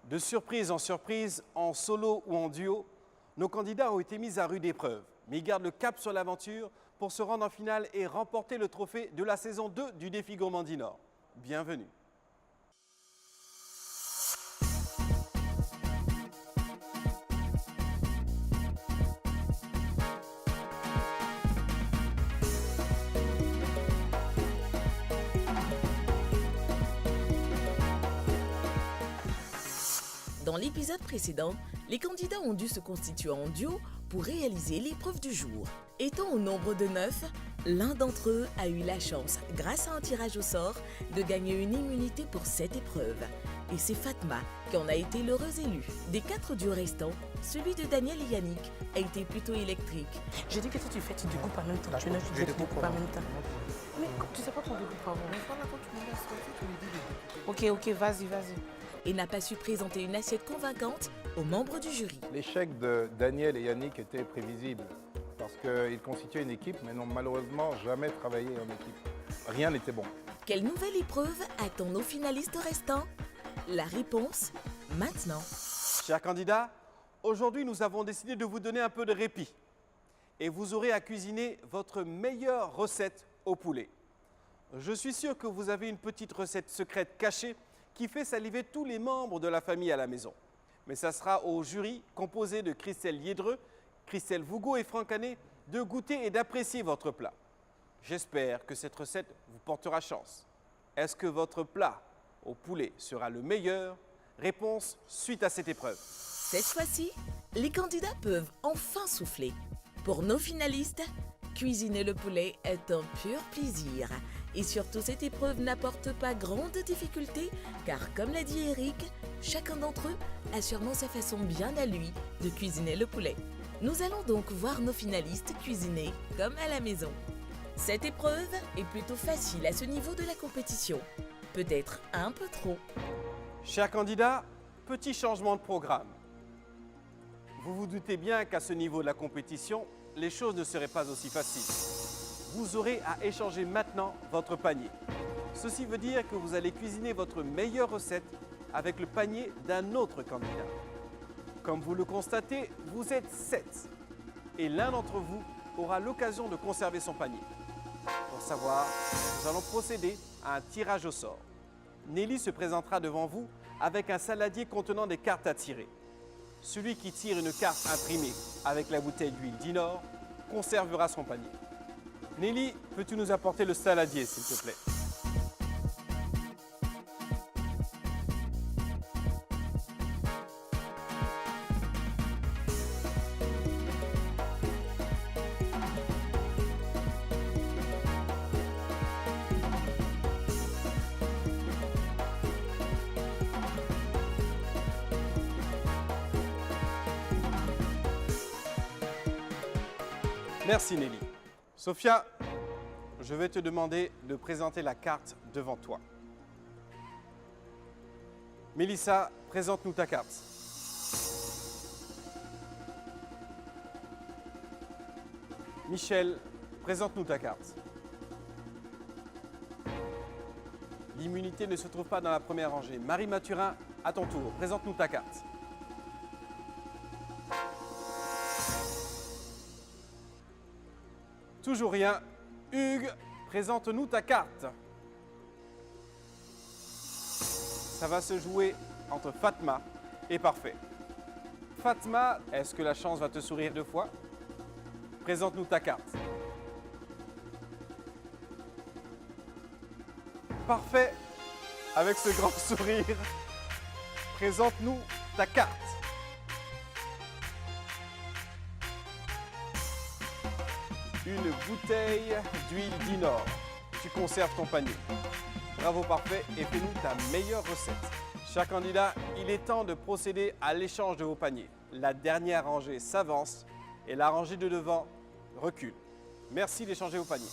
De surprise en surprise, en solo ou en duo, nos candidats ont été mis à rude épreuve, mais ils gardent le cap sur l'aventure pour se rendre en finale et remporter le trophée de la saison 2 du défi Gourmandie Nord. Bienvenue. Dans l'épisode précédent, les candidats ont dû se constituer en duo pour réaliser l'épreuve du jour. Étant au nombre de 9, l'un d'entre eux a eu la chance, grâce à un tirage au sort, de gagner une immunité pour cette épreuve. Et c'est Fatma qui en a été l'heureuse élue. Des 4 duos restants, celui de Daniel et Yannick a été plutôt électrique. J'ai dit que si tu fais, tu découpes en même temps. Tu découpes en même temps. Mais tu sais pas qu'on découpe avant. Ok, vas-y. Et n'a pas su présenter une assiette convaincante aux membres du jury. L'échec de Daniel et Yannick était prévisible parce qu'ils constituaient une équipe mais n'ont malheureusement jamais travaillé en équipe. Rien n'était bon. Quelle nouvelle épreuve attend nos finalistes restants? La réponse, maintenant. Chers candidats, aujourd'hui nous avons décidé de vous donner un peu de répit. Et vous aurez à cuisiner votre meilleure recette au poulet. Je suis sûr que vous avez une petite recette secrète cachée qui fait saliver tous les membres de la famille à la maison. Mais ça sera au jury, composé de Christelle Liédreux, Christelle Vougo et Franck Canet, de goûter et d'apprécier votre plat. J'espère que cette recette vous portera chance. Est-ce que votre plat au poulet sera le meilleur? Réponse suite à cette épreuve. Cette fois-ci, les candidats peuvent enfin souffler. Pour nos finalistes, cuisiner le poulet est un pur plaisir. Et surtout, cette épreuve n'apporte pas grande difficulté, car comme l'a dit Eric, chacun d'entre eux a sûrement sa façon bien à lui de cuisiner le poulet. Nous allons donc voir nos finalistes cuisiner comme à la maison. Cette épreuve est plutôt facile à ce niveau de la compétition. Peut-être un peu trop. Chers candidats, petit changement de programme. Vous vous doutez bien qu'à ce niveau de la compétition, les choses ne seraient pas aussi faciles. Vous aurez à échanger maintenant votre panier. Ceci veut dire que vous allez cuisiner votre meilleure recette avec le panier d'un autre candidat. Comme vous le constatez, vous êtes 7 et l'un d'entre vous aura l'occasion de conserver son panier. Pour savoir, nous allons procéder à un tirage au sort. Nelly se présentera devant vous avec un saladier contenant des cartes à tirer. Celui qui tire une carte imprimée avec la bouteille d'huile Dinor conservera son panier. Nelly, peux-tu nous apporter le saladier, s'il te plaît? Merci Nelly. Sophia, je vais te demander de présenter la carte devant toi. Mélissa, présente-nous ta carte. Michel, présente-nous ta carte. L'immunité ne se trouve pas dans la première rangée. Marie Mathurin, à ton tour, présente-nous ta carte. Toujours rien. Hugues, présente-nous ta carte. Ça va se jouer entre Fatma et Parfait. Fatma, est-ce que la chance va te sourire 2 fois? Présente-nous ta carte. Parfait, avec ce grand sourire, présente-nous ta carte. Une bouteille d'huile Dinor. Tu conserves ton panier. Bravo Parfait et fais-nous ta meilleure recette. Chers candidats, il est temps de procéder à l'échange de vos paniers. La dernière rangée s'avance et la rangée de devant recule. Merci d'échanger vos paniers.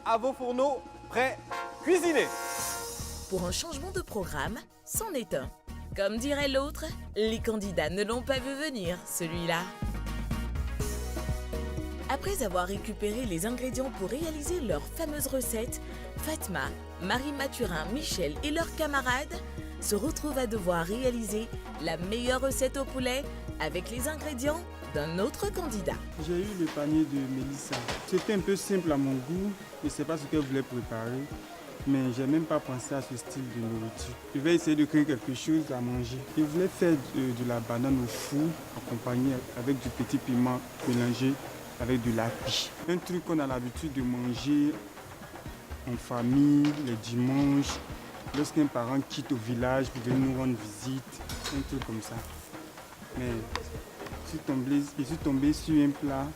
À vos fourneaux, prêts, cuisinez! Pour un changement de programme, c'en est un. Comme dirait l'autre, les candidats ne l'ont pas vu venir, celui-là. Après avoir récupéré les ingrédients pour réaliser leur fameuse recette, Fatma, Marie Mathurin, Michel et leurs camarades se retrouvent à devoir réaliser la meilleure recette au poulet avec les ingrédients d'un autre candidat. J'ai eu le panier de Mélissa. C'était un peu simple à mon goût. Je ne sais pas ce qu'elle voulait préparer, mais je n'ai même pas pensé à ce style de nourriture. Je vais essayer de créer quelque chose à manger. Je voulais faire de la banane au four, accompagnée avec du petit piment mélangé avec de l'api. Un truc qu'on a l'habitude de manger en famille, les dimanches, lorsqu'un parent quitte au village pour venir nous rendre visite, un truc comme ça. Mais je suis tombé sur un plat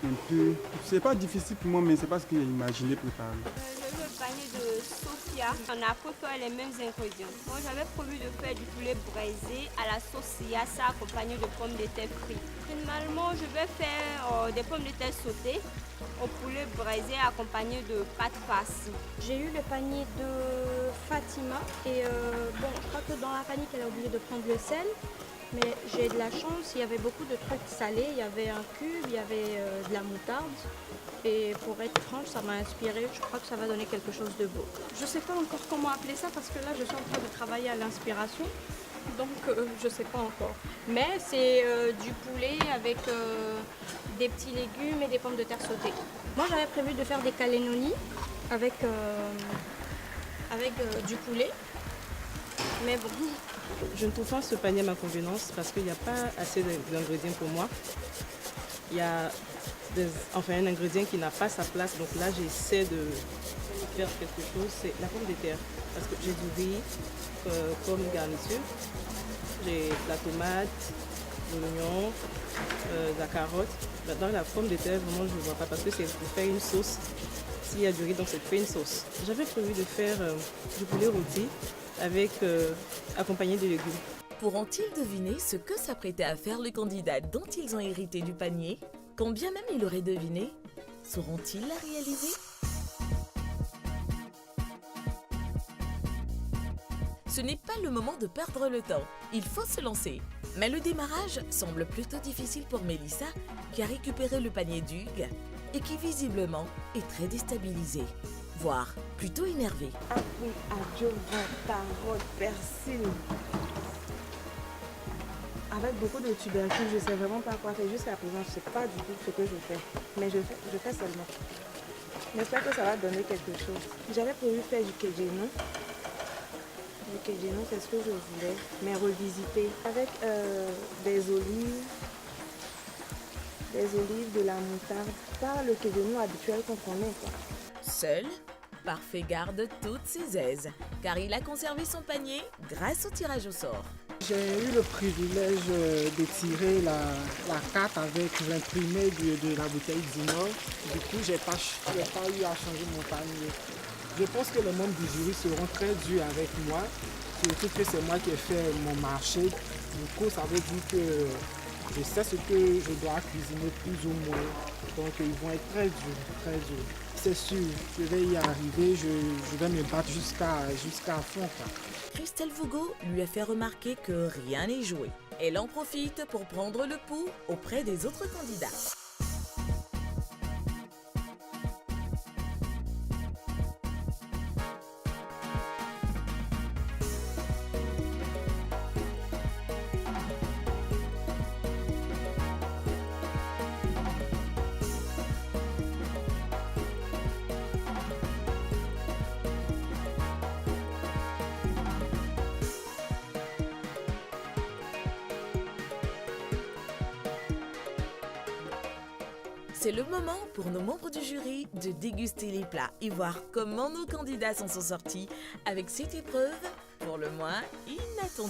un peu... C'est pas difficile pour moi, mais c'est pas ce que j'ai imaginé préparer. J'ai eu le panier de Sophia. On a préparé les mêmes ingrédients. Moi, j'avais prévu de faire du poulet braisé à la sauce yassa accompagné de pommes de terre frites. Finalement, je vais faire des pommes de terre sautées au poulet braisé accompagné de pâte farcie. J'ai eu le panier de Fatima et bon, je crois que dans la panique, elle a oublié de prendre le sel. Mais j'ai de la chance, il y avait beaucoup de trucs salés, il y avait un cube, il y avait de la moutarde. Et pour être franche, ça m'a inspiré, je crois que ça va donner quelque chose de beau. Je ne sais pas encore comment appeler ça parce que là je suis en train de travailler à l'inspiration. Donc je ne sais pas encore. Mais c'est du poulet avec des petits légumes et des pommes de terre sautées. Moi j'avais prévu de faire des cannelloni avec du poulet. Mais bon. Je ne trouve pas ce panier à ma convenance parce qu'il n'y a pas assez d'ingrédients pour moi. Il y a un ingrédient qui n'a pas sa place. Donc là, j'essaie de faire quelque chose. C'est la pomme de terre. Parce que j'ai du riz comme garniture. J'ai la tomate, de l'oignon, la carotte. Dans la pomme de terre, vraiment, je ne vois pas parce que c'est pour faire une sauce. S'il y a du riz, donc c'est pour faire une sauce. J'avais prévu de faire du poulet rôti avec accompagné de légumes. Pourront-ils deviner ce que s'apprêtait à faire le candidat dont ils ont hérité du panier? Quand bien même ils l'auraient deviné, sauront-ils la réaliser? Ce n'est pas le moment de perdre le temps, il faut se lancer. Mais le démarrage semble plutôt difficile pour Mélissa qui a récupéré le panier d'Hugues et qui visiblement est très déstabilisée, voire plutôt énervée. Appris, adjuvant, carotte, persil. Avec beaucoup de tubercules, je ne sais vraiment pas quoi faire. Jusqu'à présent, je ne sais pas du tout ce que je fais. Mais je fais seulement. J'espère que ça va donner quelque chose. J'avais prévu faire du kejeno. Le kejeno, c'est ce que je voulais, mais revisiter. Avec des olives, de la moutarde. Pas le kejeno habituel qu'on connaît, quoi. Seul, Parfait garde toutes ses aises, car il a conservé son panier grâce au tirage au sort. J'ai eu le privilège de tirer la carte avec l'imprimé de la bouteille d'Inor. Du coup, j'ai pas eu à changer mon panier. Je pense que les membres du jury seront très durs avec moi, surtout que c'est moi qui ai fait mon marché. Du coup, ça veut dire que je sais ce que je dois cuisiner plus ou moins. Donc, ils vont être très durs, très durs. C'est sûr, je vais y arriver, je vais me battre jusqu'à fond, quoi. Christelle Vougo lui a fait remarquer que rien n'est joué. Elle en profite pour prendre le pouls auprès des autres candidats. C'est le moment pour nos membres du jury de déguster les plats et voir comment nos candidats s'en sont sortis avec cette épreuve, pour le moins inattendue.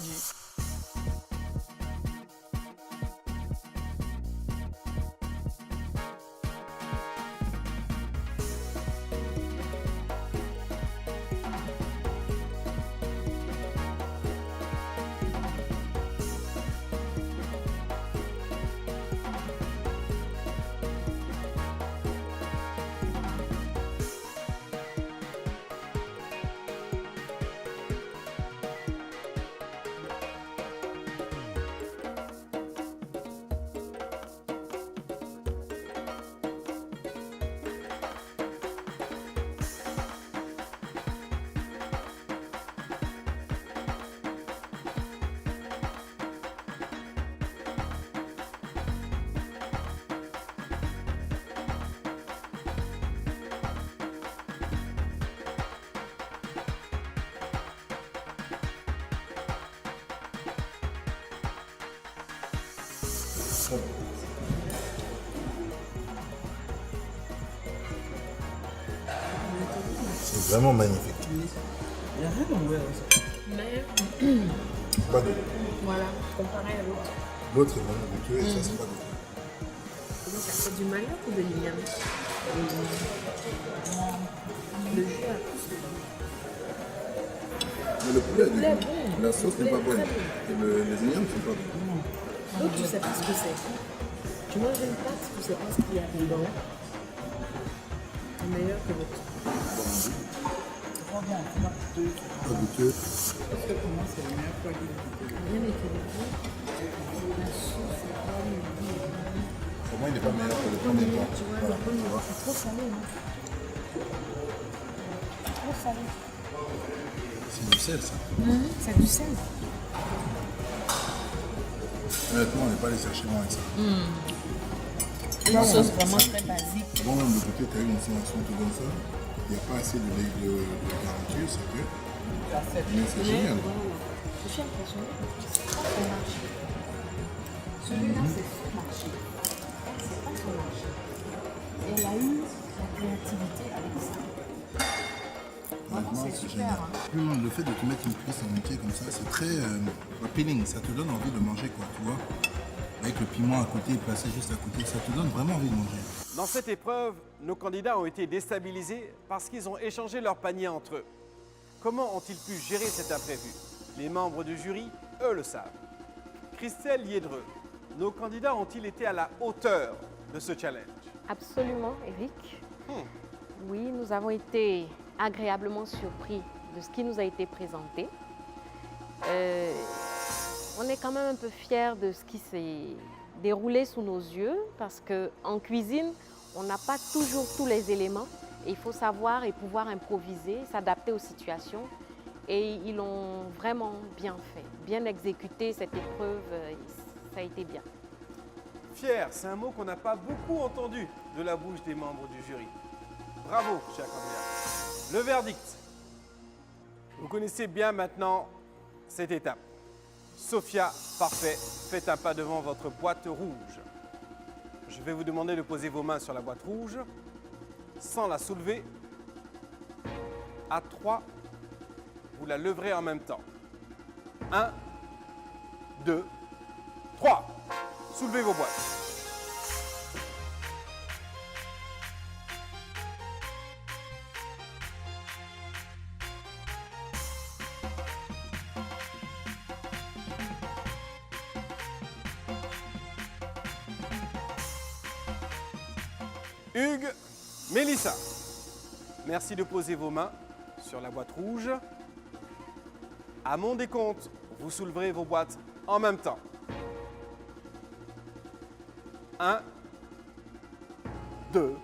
C'est vraiment magnifique. Mais Pas de... voilà, comparé à l'autre. L'autre est vraiment goûteux et ça, c'est pas de... C'est du manioc ou de l'igname? Le jus a plus de Mais le poulet, poulet est bon. la sauce Le n'est pas poulet est bonne. très Et les ignames sont pas bons. L'autre, tu sais pas ce que c'est. Tu manges une pâte, tu sais pas ce qu'il y a dedans. C'est meilleur que l'autre. Pas goûteux. Rien n'est que le goût. La sauce est bonne. Pour moi, il n'est pas meilleur que le premier temps. Tu vois, Voilà, le premier, tu vois. c'est trop salé. Hein. Trop salé. C'est du sel, ça. C'est du sel. Honnêtement, on n'est pas allé chercher loin avec ça. Une sauce vraiment très basique. Bon, de côté, tu as eu une sensation tout comme ça. Il n'y a pas assez de garniture, c'est que. Mais c'est génial. Je suis impressionnée parce que c'est pas son marché. Celui-là, c'est son marché. C'est pas son marché. Et elle a eu la créativité avec ça. Honnêtement, c'est génial. Le fait de te mettre une cuisse en entier comme ça, c'est très appealing. Ça te donne envie de manger, quoi, tu vois. Avec le piment à côté, placé juste à côté, ça te donne vraiment envie de manger. Dans cette épreuve, nos candidats ont été déstabilisés parce qu'ils ont échangé leur panier entre eux. Comment ont-ils pu gérer cet imprévu? Les membres du jury, eux, le savent. Christelle Liédreux, nos candidats ont-ils été à la hauteur de ce challenge? Absolument, Eric. Oui, nous avons été agréablement surpris de ce qui nous a été présenté. On est quand même un peu fiers de ce qui s'est déroulé sous nos yeux parce qu'en cuisine, on n'a pas toujours tous les éléments et il faut savoir et pouvoir improviser, s'adapter aux situations. Et ils l'ont vraiment bien fait, bien exécuté cette épreuve, ça a été bien. Fier, c'est un mot qu'on n'a pas beaucoup entendu de la bouche des membres du jury. Bravo, chers candidats. Le verdict. Vous connaissez bien maintenant cette étape. Sophia, parfait, faites un pas devant votre boîte rouge. Je vais vous demander de poser vos mains sur la boîte rouge, sans la soulever. À 3, vous la leverez en même temps. 1, 2, 3. Soulevez vos boîtes. Hugues, Mélissa, merci de poser vos mains sur la boîte rouge. À mon décompte, vous souleverez vos boîtes en même temps. 1, 2,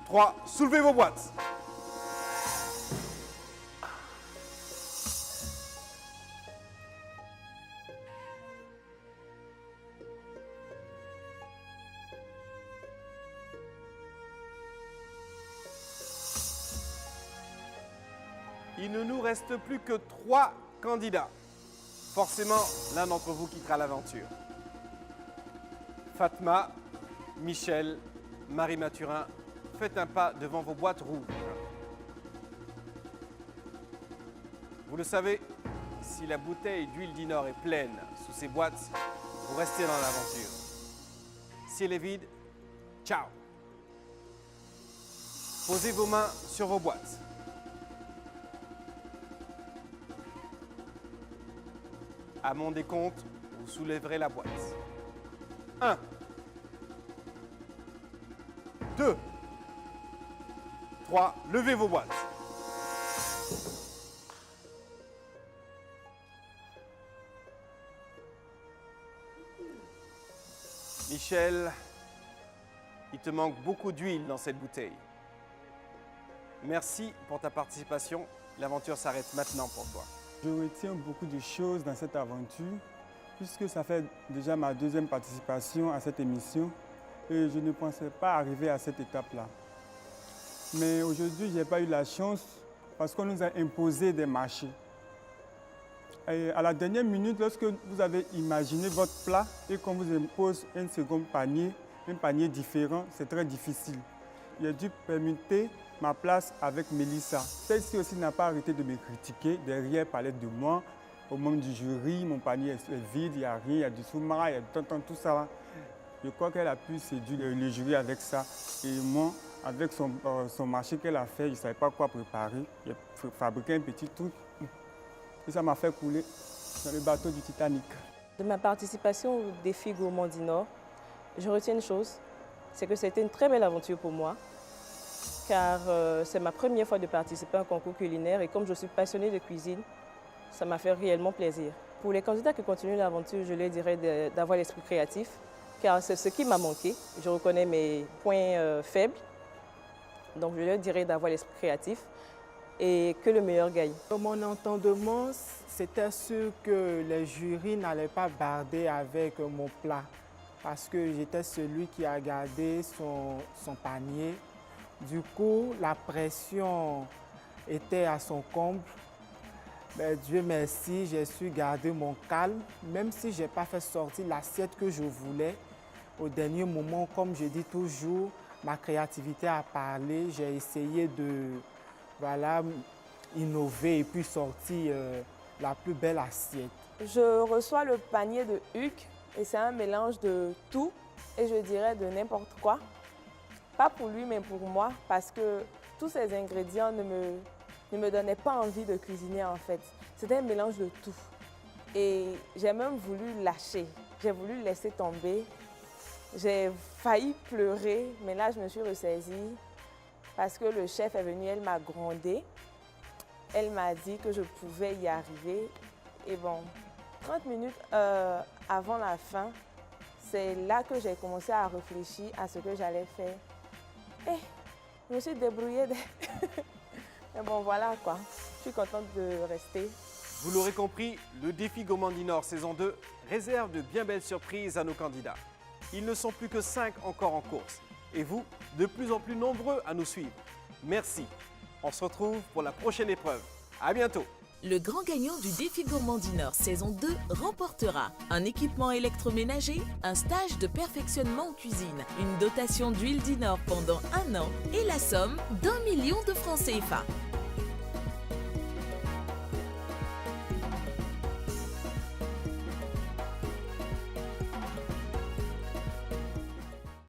3, soulevez vos boîtes. Il ne nous reste plus que 3 candidats. Forcément, l'un d'entre vous quittera l'aventure. Fatma, Michel, Marie Mathurin, faites un pas devant vos boîtes rouges. Vous le savez, si la bouteille d'huile d'Inor est pleine sous ces boîtes, vous restez dans l'aventure. Si elle est vide, ciao. Posez vos mains sur vos boîtes. À mon décompte, vous soulèverez la boîte. 1, 2, 3, levez vos boîtes. Michel, il te manque beaucoup d'huile dans cette bouteille. Merci pour ta participation. L'aventure s'arrête maintenant pour toi. Je retiens beaucoup de choses dans cette aventure, puisque ça fait déjà ma deuxième participation à cette émission et je ne pensais pas arriver à cette étape-là. Mais aujourd'hui, je n'ai pas eu la chance parce qu'on nous a imposé des marchés. Et à la dernière minute, lorsque vous avez imaginé votre plat et qu'on vous impose un second panier, un panier différent, c'est très difficile. J'ai dû permuter ma place avec Mélissa. Celle-ci aussi n'a pas arrêté de me critiquer. Derrière, parlait de moi. Au moment du jury, mon panier est vide, il n'y a rien, il y a du soumara, il y a tout ça. Là. Je crois qu'elle a pu séduire le jury avec ça. Et moi, avec son marché qu'elle a fait, je ne savais pas quoi préparer. J'ai fabriqué un petit truc. Et ça m'a fait couler dans le bateau du Titanic. De ma participation au défi Gourmand du Nord, je retiens une chose, c'est que c'était une très belle aventure pour moi, car c'est ma première fois de participer à un concours culinaire et comme je suis passionnée de cuisine, ça m'a fait réellement plaisir. Pour les candidats qui continuent l'aventure, je leur dirais d'avoir l'esprit créatif, car c'est ce qui m'a manqué. Je reconnais mes points faibles, donc je leur dirais d'avoir l'esprit créatif et que le meilleur gagne. Mon entendement, c'était sûr que les jurys n'allaient pas barder avec mon plat parce que j'étais celui qui a gardé son panier. Du coup, la pression était à son comble. Mais Dieu merci, j'ai su garder mon calme, même si je n'ai pas fait sortir l'assiette que je voulais. Au dernier moment, comme je dis toujours, ma créativité a parlé. J'ai essayé de innover et puis sortir la plus belle assiette. Je reçois le panier de Hugues et c'est un mélange de tout et je dirais de n'importe quoi. Pas pour lui, mais pour moi, parce que tous ces ingrédients ne me donnaient pas envie de cuisiner en fait. C'était un mélange de tout. Et j'ai même voulu lâcher, j'ai voulu laisser tomber. J'ai failli pleurer, mais là je me suis ressaisie parce que le chef est venu, elle m'a grondée. Elle m'a dit que je pouvais y arriver. Et bon, 30 minutes avant la fin, c'est là que j'ai commencé à réfléchir à ce que j'allais faire. Et je me suis débrouillée. Mais bon, voilà quoi. Je suis contente de rester. Vous l'aurez compris, le défi Gourmand du Nord saison 2 réserve de bien belles surprises à nos candidats. Ils ne sont plus que 5 encore en course. Et vous, de plus en plus nombreux à nous suivre. Merci. On se retrouve pour la prochaine épreuve. À bientôt. Le grand gagnant du défi Gourmand du Nord saison 2 remportera un équipement électroménager, un stage de perfectionnement en cuisine, une dotation d'huile du Nord pendant 1 an et la somme d'1 million de francs CFA.